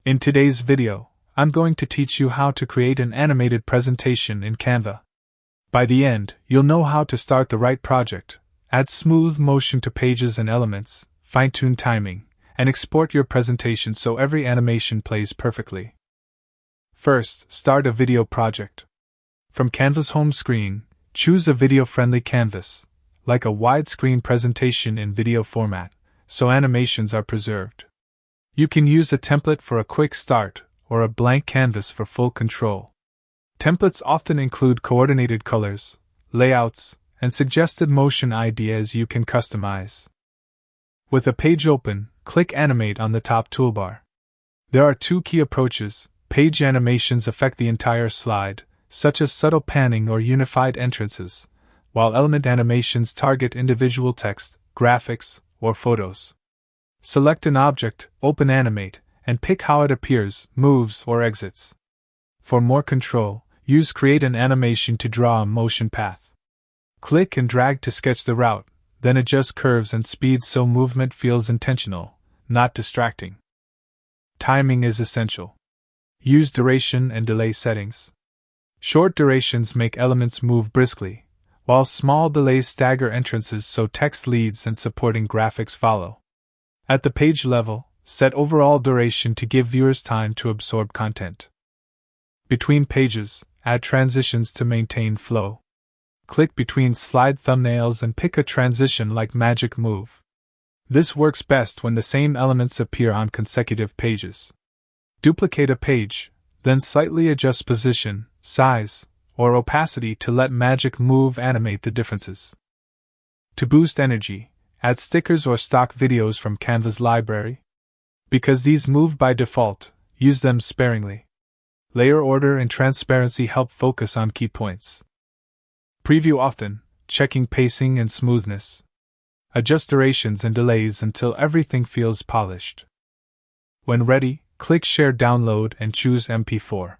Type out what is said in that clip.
In today's video, I'm going to teach you how to create an animated presentation in Canva. By the end, you'll know how to start the right project, add smooth motion to pages and elements, fine-tune timing, and export your presentation so every animation plays perfectly. First, start a video project. From Canva's home screen, choose a video-friendly canvas, like a widescreen presentation in video format, so animations are preserved. You can use a template for a quick start, or a blank canvas for full control. Templates often include coordinated colors, layouts, and suggested motion ideas you can customize. With a page open, click Animate on the top toolbar. There are two key approaches. Page animations affect the entire slide, such as subtle panning or unified entrances, while element animations target individual text, graphics, or photos. Select an object, open Animate, and pick how it appears, moves, or exits. For more control, use Create an Animation to draw a motion path. Click and drag to sketch the route, then adjust curves and speeds so movement feels intentional, not distracting. Timing is essential. Use duration and delay settings. Short durations make elements move briskly, while small delays stagger entrances so text leads and supporting graphics follow. At the page level, set overall duration to give viewers time to absorb content. Between pages, add transitions to maintain flow. Click between slide thumbnails and pick a transition like Magic Move. This works best when the same elements appear on consecutive pages. Duplicate a page, then slightly adjust position, size, or opacity to let Magic Move animate the differences. To boost energy, add stickers or stock videos from Canva's library. Because these move by default, use them sparingly. Layer order and transparency help focus on key points. Preview often, checking pacing and smoothness. Adjust durations and delays until everything feels polished. When ready, click Share Download and choose MP4.